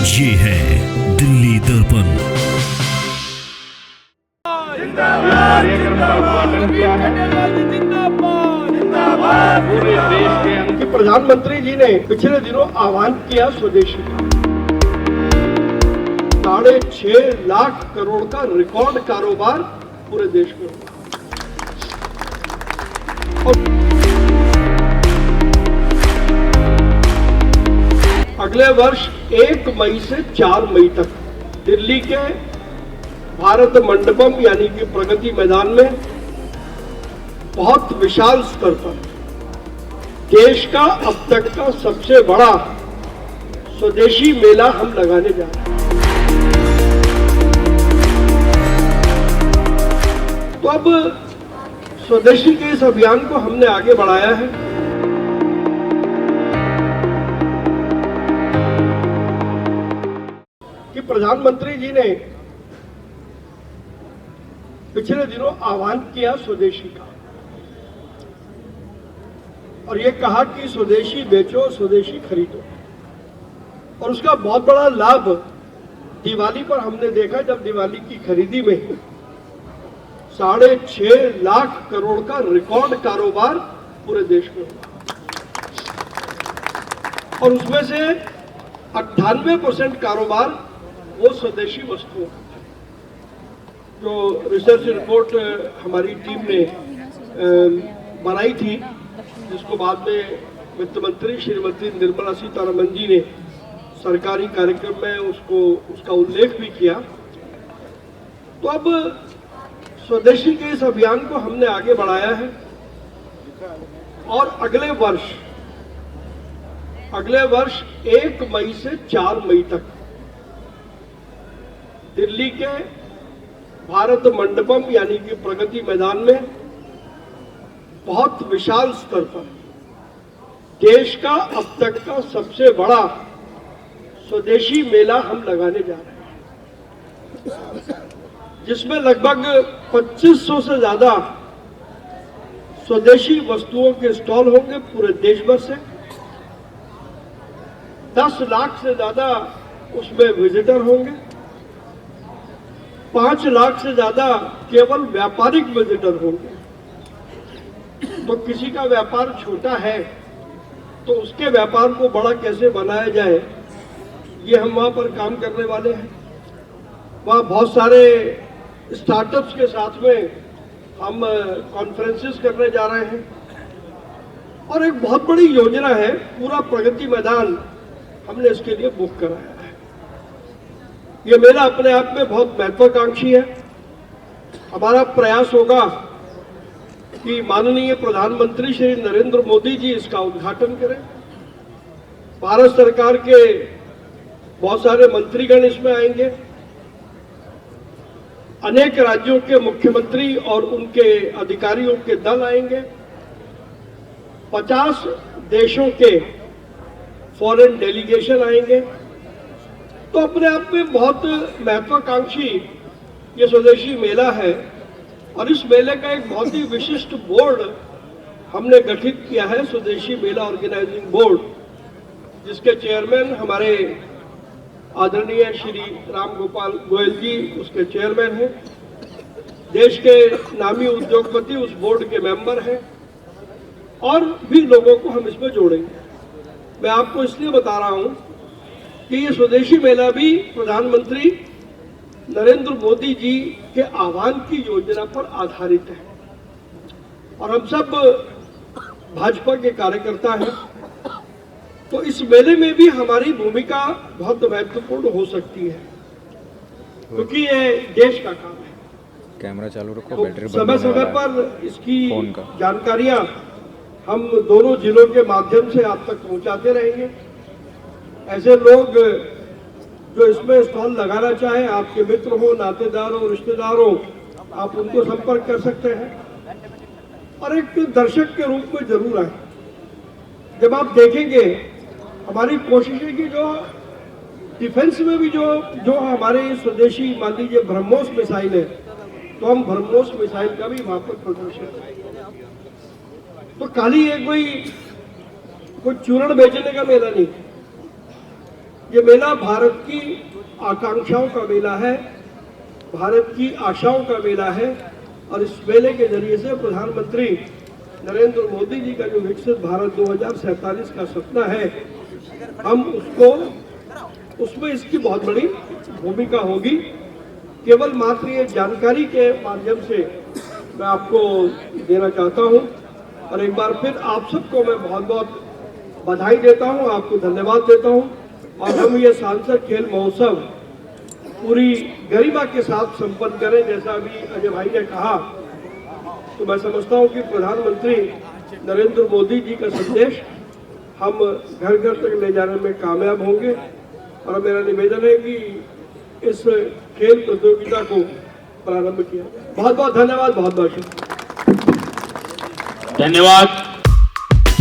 ये है दिल्ली दर्पण। पूरे देश के प्रधानमंत्री जी ने पिछले दिनों आह्वान किया स्वदेशी का 6.5 लाख करोड़ का रिकॉर्ड कारोबार पूरे देश में हुआ। अगले वर्ष 1 मई से 4 मई तक दिल्ली के भारत मंडपम यानी कि प्रगति मैदान में बहुत विशाल स्तर पर देश का अब तक का सबसे बड़ा स्वदेशी मेला हम लगाने जा रहे हैं। तो अब स्वदेशी के इस अभियान को हमने आगे बढ़ाया है। कि प्रधानमंत्री जी ने पिछले दिनों आह्वान किया स्वदेशी का और ये कहा कि स्वदेशी बेचो, स्वदेशी खरीदो। और उसका बहुत बड़ा लाभ दिवाली पर हमने देखा, जब दिवाली की खरीदी में 6.5 लाख करोड़ का रिकॉर्ड कारोबार पूरे देश में हुआ और उसमें से 98% कारोबार वो स्वदेशी वस्तुओं का था। जो रिसर्च रिपोर्ट हमारी टीम ने बनाई थी, जिसको बाद में वित्त मंत्री श्रीमती निर्मला सीतारमण जी ने सरकारी कार्यक्रम में उसका उल्लेख भी किया। तो अब स्वदेशी के इस अभियान को हमने आगे बढ़ाया है और अगले वर्ष 1 मई से 4 मई तक दिल्ली के भारत मंडपम यानी कि प्रगति मैदान में बहुत विशाल स्तर पर देश का अब तक का सबसे बड़ा स्वदेशी मेला हम लगाने जा रहे हैं, जिसमें लगभग 2500 से ज्यादा स्वदेशी वस्तुओं के स्टॉल होंगे पूरे देश भर से। 10 लाख से ज्यादा उसमें विजिटर होंगे। 5 लाख से ज्यादा केवल व्यापारिक विजिटर होंगे। तो किसी का व्यापार छोटा है तो उसके व्यापार को बड़ा कैसे बनाया जाए, ये हम वहां पर काम करने वाले हैं। वहां बहुत सारे स्टार्टअप्स के साथ में हम कॉन्फ्रेंसेस करने जा रहे हैं और एक बहुत बड़ी योजना है। पूरा प्रगति मैदान हमने इसके लिए बुक कराया है। ये मेला अपने आप में बहुत महत्वाकांक्षी है। हमारा प्रयास होगा कि माननीय प्रधानमंत्री श्री नरेंद्र मोदी जी इसका उद्घाटन करें। भारत सरकार के बहुत सारे मंत्रीगण इसमें आएंगे। अनेक राज्यों के मुख्यमंत्री और उनके अधिकारियों के दल आएंगे। 50 देशों के फॉरेन डेलीगेशन आएंगे। तो अपने आप में बहुत महत्वाकांक्षी ये स्वदेशी मेला है और इस मेले का एक बहुत ही विशिष्ट बोर्ड हमने गठित किया है, स्वदेशी मेला ऑर्गेनाइजिंग बोर्ड, जिसके चेयरमैन हमारे आदरणीय श्री राम गोपाल गोयल जी उसके चेयरमैन हैं। देश के नामी उद्योगपति उस बोर्ड के मेंबर हैं और भी लोगों को हम इसमें जोड़ेंगे। मैं आपको इसलिए बता रहा हूं कि ये स्वदेशी मेला भी प्रधानमंत्री नरेंद्र मोदी जी के आह्वान की योजना पर आधारित है और हम सब भाजपा के कार्यकर्ता हैं। तो इस मेले में भी हमारी भूमिका बहुत महत्वपूर्ण हो सकती है, क्योंकि ये देश का काम है। कैमरा चालू रखो, तो बैटरी समय समय पर इसकी जानकारियां हम दोनों जिलों के माध्यम से आप तक पहुंचाते रहेंगे। ऐसे लोग जो इसमें स्टॉल लगाना चाहे, आपके मित्र हो, नातेदार हो, रिश्तेदार हो, आप उनको संपर्क कर सकते हैं और एक दर्शक के रूप में जरूर आए। जब आप देखेंगे हमारी कोशिश है कि जो डिफेंस में भी जो हमारे स्वदेशी मान लीजिए ब्रह्मोस मिसाइल है, तो हम ब्रह्मोस मिसाइल का भी वहां पर प्रदर्शन करेंगे। तो खाली ये कोई चूरण बेचने का मेला नहीं, ये मेला भारत की आकांक्षाओं का मेला है, भारत की आशाओं का मेला है और इस मेले के जरिए से प्रधानमंत्री नरेंद्र मोदी जी का जो विकसित भारत 2047 का सपना है, हम उसमें इसकी बहुत बड़ी भूमिका होगी। केवल मात्र ये जानकारी के माध्यम से मैं आपको देना चाहता हूँ और एक बार फिर आप सबको मैं बहुत बहुत बधाई देता हूँ, आपको धन्यवाद देता हूँ। और हम ये सांसद खेल महोत्सव पूरी गरिमा के साथ संपन्न करें, जैसा अभी अजय भाई ने कहा, तो मैं समझता हूँ कि प्रधानमंत्री नरेंद्र मोदी जी का संदेश हम घर घर तक ले जाने में कामयाब होंगे। और मेरा निवेदन है कि इस खेल प्रतियोगिता को प्रारंभ किया जाए। बहुत बहुत धन्यवाद, बहुत बहुत शुक्रिया। धन्यवाद।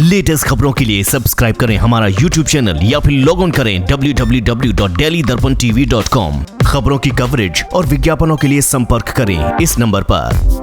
लेटेस्ट खबरों के लिए सब्सक्राइब करें हमारा यूट्यूब चैनल या फिर लॉग ऑन करें www.delhidarpantv.com। खबरों की कवरेज और विज्ञापनों के लिए संपर्क करें इस नंबर पर।